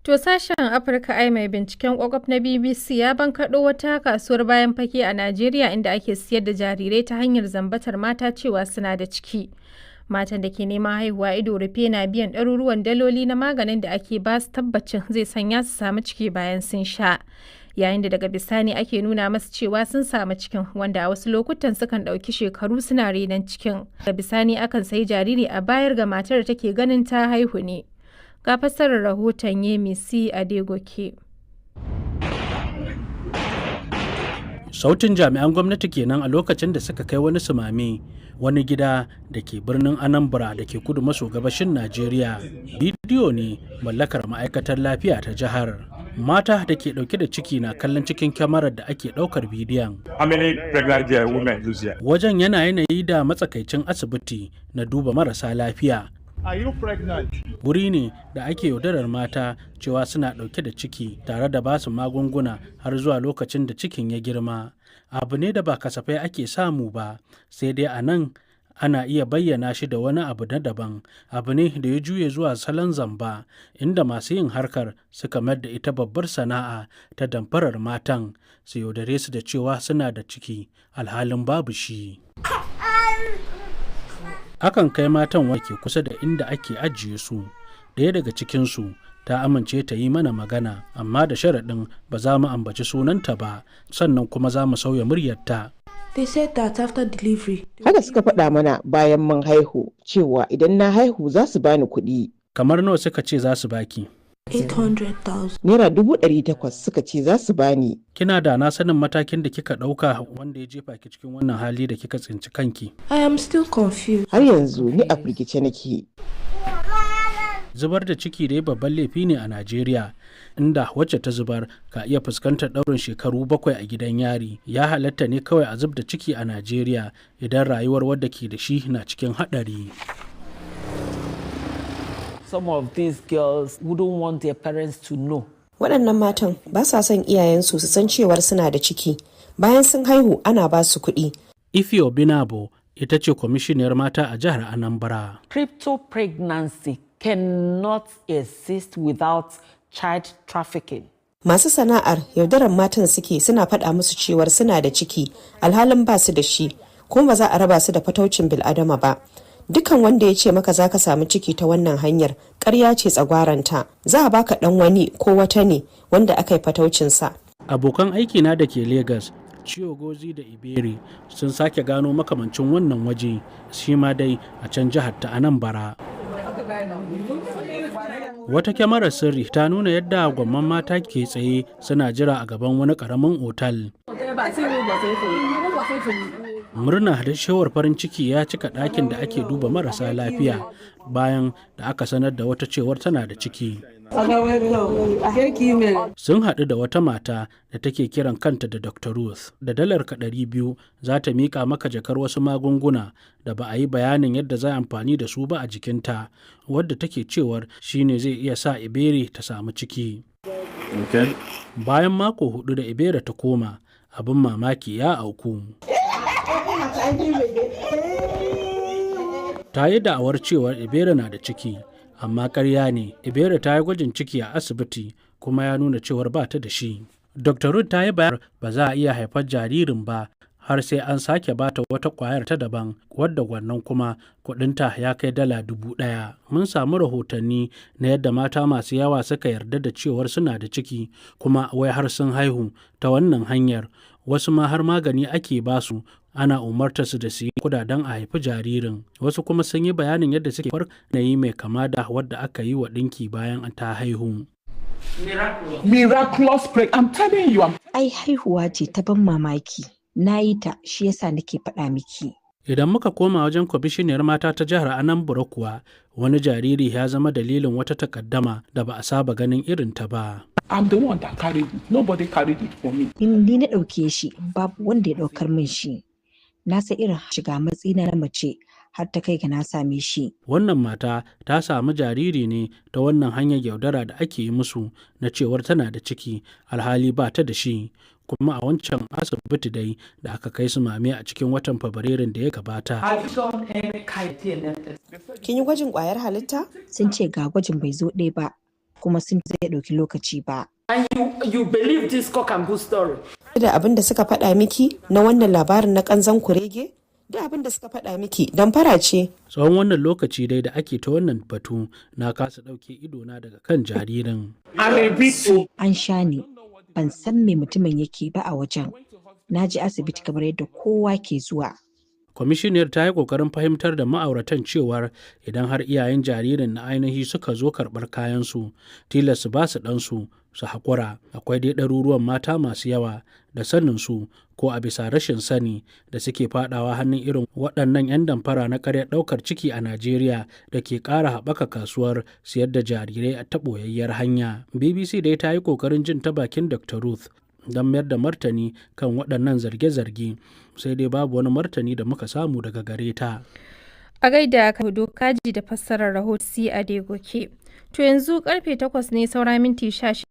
To sashen Afirka Eye mai binciken kwakwaf na BBC ya bankaɗo wata kasuwar bayan fage a Najeriya inda ake siyar da jarirai ta hanyar zambatar mata cewa suna da ciki. Matan da ke neman haihuwa ido rufe na biyan ɗaruruwan daloli na maganin da ake ba su tabbacin zai sanya su samu ciki bayan sun sha. Yayin da daga bisani ake nuna masu cewa sun samu cikin, wanda a wasu lokutan sukan ɗauki shekaru suna renon cikin. Daga bisani akan sayi jariri a bayar ga matar da take ganin ta haihu ne. Ga fassarar rahoton Yemisi Adegoke. Sautin jami'an gwamnati kenan a lokacin da suka kai wani sumame wani gida da ke birnin Anambra da ke kudu maso gabashin Najeriya. Bidiyo ne mallakar ma'aikatar lafiya ta jihar. Mata da ke dauke da ciki na kallon cikin kyamarar da ake daukar bidiyon. Wajen yana yanayi da matsakaicin asibiti na duba marasa lafiya. Wuri ne da ake yaudarar mata cewa suna ɗauke da ciki tare da basu magunguna har zuwa lokacin da cikin ya girma. Abu ne da ba kasafai ake samu ba, sai dai a nan ana iya bayyana shi da wani abu na daban. Abu ne da ya juye zuwa salon zamba, inda masu yin harkar suka mayar da ita babbar sana'a ta damfarar matan, su yaudare su da cewa suna da ciki alhalin babu shi. Akan kai matan wake kusa da inda ake ajiye su. Ɗaya daga cikinsu ta amince ta yi mana magana, amma da sharaɗin ba za mu ambaci sunanta ba, sannan kuma za mu sauya muryarta. They said that after delivery. Haka suka faɗa mana bayan mun haihu cewa idan na haihu za su bani kuɗi. Kamar nawa suka ce za su baki? 800,000. Naira 800,000 suka ce za su bani. Kina da na sanin matakin da kika ɗauka wanda ya jefa ki cikin wannan hali da kika tsinci kanki? I am still confused. Har yanzu ni a firgice nake. Zubar da ciki dai babban laifi ne a Najeriya, inda wacce ta zubar ka iya fuskantar ɗaurin shekaru 7 a gidan yari. Ya halatta ne kawai a zub da ciki a Najeriya idan rayuwar wadda ke da shi na cikin haɗari. Some of these girls wouldn't want their parents to know. Waɗannan matan ba sa son iyayensu su san cewar suna da ciki. Bayan sun haihu ana ba su kuɗi. Ife Obinabo ita ce kwamishiniyar mata a jihar Anambra. Crypto pregnancy cannot exist without child trafficking. Masu sana'ar yaudarar matan suna faɗa musu cewar suna da ciki alhalin ba su da shi, kuma ba za a raba su da fataucin bil'adama ba. Dukan wanda ya ce maka za ka samu ciki ta wannan hanyar ƙarya ce tsagwaranta. Za a baka ɗan wani ko wata ne wanda aka yi fataucinsa. Abokan aikina da ke Legas, Chiyogozi da Iberi sun sake gano makamancin wannan waje, shi ma dai a can jihar ta Anambra. Wata kyamarar sirri ta nuna yadda gwamman mata ke tsaye suna jira a gaban wani ƙaramin otal. Murna da shawar farin ciki ya cika ɗakin da ake duba marasa lafiya bayan da aka sanar da wata cewar tana da ciki. Sun haɗu da wata mata da take kiran kanta da Dr. Ruth. Da dalarka 200 za ta miƙa maka jakar wasu magunguna da ba a yi bayanin yadda za a amfani da su ba a jikinta, wadda take cewar shine zai iya sa Iberi ta samu ciki. Bayan mako 4 da Iberi ta koma, abin mamaki ya auku. Ta yi da'awar cewar Iberi na da ciki, amma ƙarya ne. Iberi ta yi gwajin ciki a asibiti kuma ya nuna cewar ba ta da shi. Dr. Ruth ta yi bayar ba za a iya haifar jaririn ba har sai an sake bata wata ƙwayar ta daban, wadda wannan kuma kuɗinta ya kai dala 1,000. Mun samu rahotanni na yadda mata masu yawa suka yarda da cewar suna da ciki kuma wai har sun haihu ta wannan hanyar. Wasu ma har magani ake basu, ana umartar su da su yi kudaden a haifi jaririn. Wasu kuma sun yi bayanin yadda suke yanayi mai kama da wadda aka yi wa ɗinki bayan ta haihu. Miraculous break. I'm telling you. Ai haihuwa ce ta ban mamaki. Na yi ta, shi yasa nake faɗa miki. Idan muka koma wajen kwamishiniyar mata ta jihar Anambra kuwa, wani jariri ya zama dalilin wata takaddama da ba a saba ganin irin ta ba. I'm the one that carried it. Nobody carried it for me. Ni na ɗauke shi, babu wanda ya ɗaukar min shi. Na san irin shiga matsina na mace har ta kai ga na same shi. Wannan mata ta samu jariri ne ta wannan hanyar yaudara da ake yi musu na cewar tana da ciki alhali ba ta da shi. Kuma a wancan asibiti dai da aka kai su mame a cikin watan Fabrairun da ya gabata. Kin yi gwajin ƙwayar halitta? Sun ce ga gwajin bai zo ɗaya ba. kuma sun zai ɗauki lokaci ba. And you believe this cock and bull story? Da abin da suka faɗa miki na wannan labarin na ƙanzan kurege? Da abin da suka faɗa miki don fara ce. Tsawon wannan lokaci dai da ake ta wannan batu na kasa ɗauke idona daga kan jaririn. An sha ni, ban san me mutumin yake ba a wajen. Na je asibiti kamar yadda kowa ke zuwa. Kwamishiniyar ta yi ƙoƙarin fahimtar da ma'auratan cewar idan har iyayen jaririn na ainihi suka zo karɓar kayansu tilas su ba su ɗansu su haƙura. Akwai dai ɗaruruwan mata masu yawa da saninsu ko a bisa rashin sani da suke faɗawa hannun irin waɗannan 'yan damfara na ƙaryar ɗaukar ciki a Najeriya da ke ƙara haɓaka kasuwar siyar da jarirai a taɓoyayyar hanya. BBC dai ta yi ƙoƙarin jin ta bakin Dr. Ruth don mayar da martani kan waɗannan zarge-zarge, sai dai babu wani martani da muka samu daga gare ta. A gaida Kaji da fassarar rahoton Adegoke. To yanzu karfe 8 ne saura minti 16.